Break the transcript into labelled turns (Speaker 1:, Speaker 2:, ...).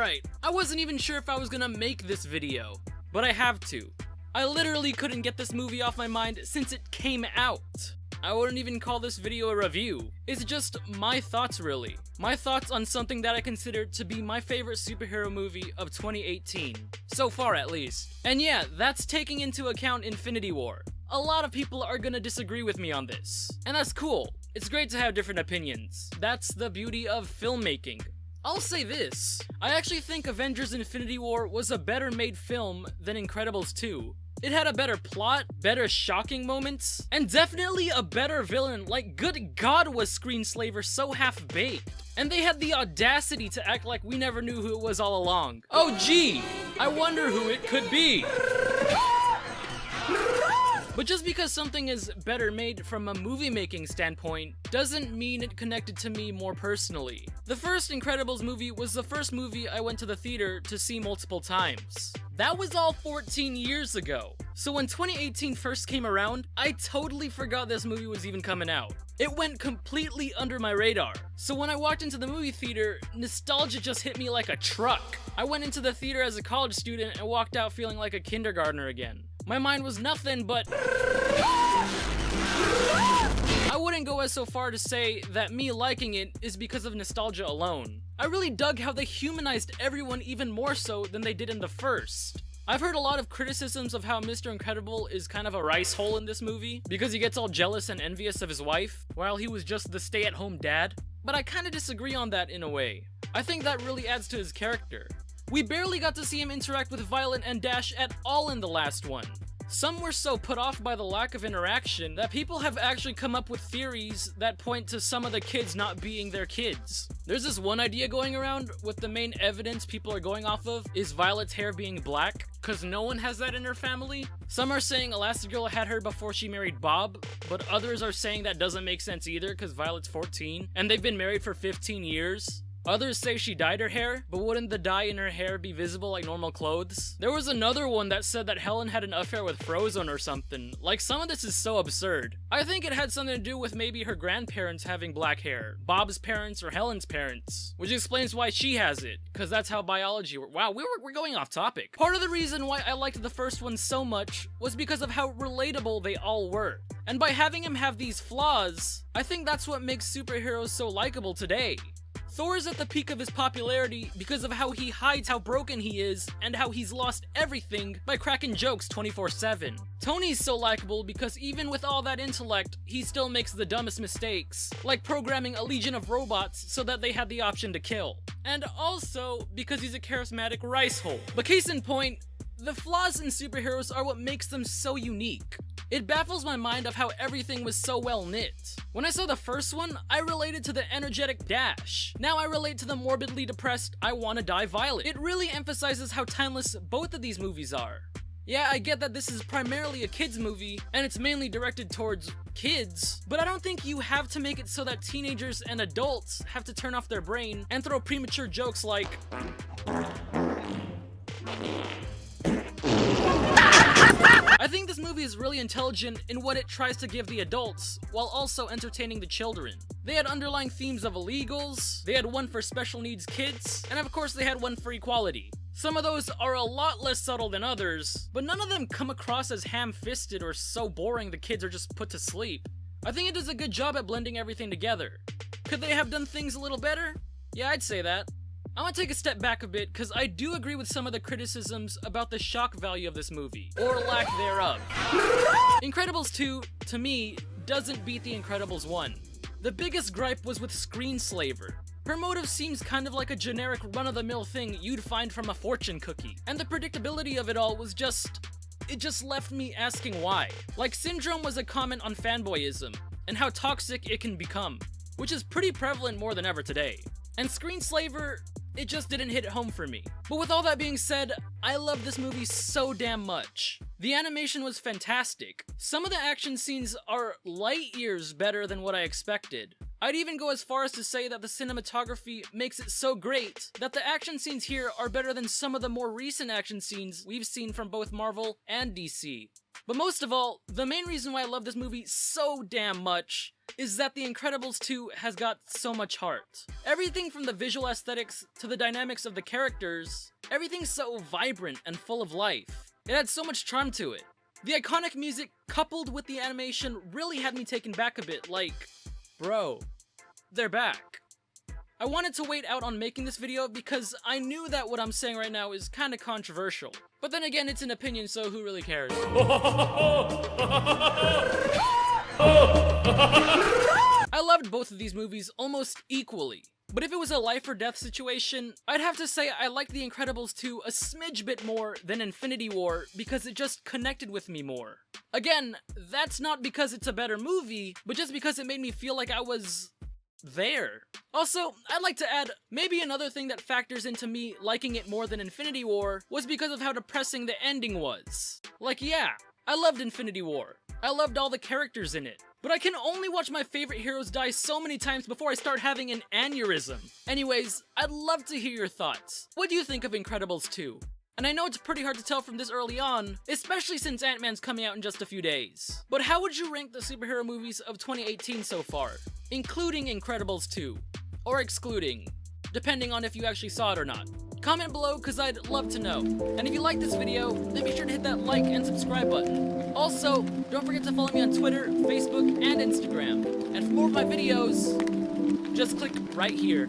Speaker 1: Alright, I wasn't even sure if I was gonna make this video, but I have to. I literally couldn't get this movie off my mind since it came out. I wouldn't even call this video a review. It's just my thoughts, really. My thoughts on something that I consider to be my favorite superhero movie of 2018. So far, at least. And yeah, that's taking into account Infinity War. A lot of people are gonna disagree with me on this. And that's cool. It's great to have different opinions. That's the beauty of filmmaking. I'll say this. I actually think Avengers Infinity War was a better made film than Incredibles 2. It had a better plot, better shocking moments, and definitely a better villain. Like, good god was Screenslaver so half-baked. And they had the audacity to act like we never knew who it was all along. Oh gee, I wonder who it could be. But just because something is better made from a movie-making standpoint doesn't mean it connected to me more personally. The first Incredibles movie was the first movie I went to the theater to see multiple times. That was all 14 years ago. So when 2018 first came around, I totally forgot this movie was even coming out. It went completely under my radar. So when I walked into the movie theater, nostalgia just hit me like a truck. I went into the theater as a college student and walked out feeling like a kindergartner again. My mind was nothing but... I wouldn't go as so far to say that me liking it is because of nostalgia alone. I really dug how they humanized everyone even more so than they did in the first. I've heard a lot of criticisms of how Mr. Incredible is kind of a rice hole in this movie because he gets all jealous and envious of his wife while he was just the stay-at-home dad. But I kind of disagree on that in a way. I think that really adds to his character. We barely got to see him interact with Violet and Dash at all in the last one. Some were so put off by the lack of interaction that people have actually come up with theories that point to some of the kids not being their kids. There's this one idea going around with the main evidence people are going off of is Violet's hair being black, cause no one has that in her family. Some are saying Elastigirl had her before she married Bob, but others are saying that doesn't make sense either cause Violet's 14 and they've been married for 15 years. Others say she dyed her hair, but wouldn't the dye in her hair be visible like normal clothes? There was another one that said that Helen had an affair with Frozone or something. Like, some of this is so absurd. I think it had something to do with maybe her grandparents having black hair, Bob's parents or Helen's parents, which explains why she has it, cause that's how biology works. Wow, we're going off topic. Part of the reason why I liked the first one so much was because of how relatable they all were. And by having him have these flaws, I think that's what makes superheroes so likable today. Thor is at the peak of his popularity because of how he hides how broken he is and how he's lost everything by cracking jokes 24/7. Tony's so likable because even with all that intellect, he still makes the dumbest mistakes, like programming a legion of robots so that they had the option to kill. And also because he's a charismatic rice hole. But case in point, the flaws in superheroes are what makes them so unique. It baffles my mind of how everything was so well knit. When I saw the first one, I related to the energetic Dash. Now I relate to the morbidly depressed I Wanna Die Violet. It really emphasizes how timeless both of these movies are. Yeah, I get that this is primarily a kids movie, and it's mainly directed towards kids, but I don't think you have to make it so that teenagers and adults have to turn off their brain and throw premature jokes like... I think this movie is really intelligent in what it tries to give the adults, while also entertaining the children. They had underlying themes of illegals, they had one for special needs kids, and of course they had one for equality. Some of those are a lot less subtle than others, but none of them come across as ham-fisted or so boring the kids are just put to sleep. I think it does a good job at blending everything together. Could they have done things a little better? Yeah, I'd say that. I'm gonna take a step back a bit, because I do agree with some of the criticisms about the shock value of this movie, or lack thereof. Incredibles 2, to me, doesn't beat The Incredibles 1. The biggest gripe was with Screenslaver. Her motive seems kind of like a generic run-of-the-mill thing you'd find from a fortune cookie, and the predictability of it all was it just left me asking why. Like, Syndrome was a comment on fanboyism, and how toxic it can become, which is pretty prevalent more than ever today. And Screenslaver, it just didn't hit home for me. But with all that being said, I love this movie so damn much. The animation was fantastic. Some of the action scenes are light years better than what I expected. I'd even go as far as to say that the cinematography makes it so great that the action scenes here are better than some of the more recent action scenes we've seen from both Marvel and DC. But most of all, the main reason why I love this movie so damn much is that The Incredibles 2 has got so much heart. Everything from the visual aesthetics to the dynamics of the characters, everything's so vibrant and full of life. It had so much charm to it. The iconic music coupled with the animation really had me taken back a bit, like, bro, they're back. I wanted to wait out on making this video because I knew that what I'm saying right now is kinda controversial. But then again, it's an opinion, so who really cares? I loved both of these movies almost equally. But if it was a life or death situation, I'd have to say I liked The Incredibles 2 a smidge bit more than Infinity War because it just connected with me more. Again, that's not because it's a better movie, but just because it made me feel like I was there. Also, I'd like to add, maybe another thing that factors into me liking it more than Infinity War was because of how depressing the ending was. Like, yeah, I loved Infinity War. I loved all the characters in it. But I can only watch my favorite heroes die so many times before I start having an aneurysm. Anyways, I'd love to hear your thoughts. What do you think of Incredibles 2? And I know it's pretty hard to tell from this early on, especially since Ant-Man's coming out in just a few days. But how would you rank the superhero movies of 2018 so far? Including Incredibles 2. Or excluding, depending on if you actually saw it or not. Comment below because I'd love to know. And if you like this video, then be sure to hit that like and subscribe button. Also, don't forget to follow me on Twitter, Facebook, and Instagram. And for more of my videos, just click right here.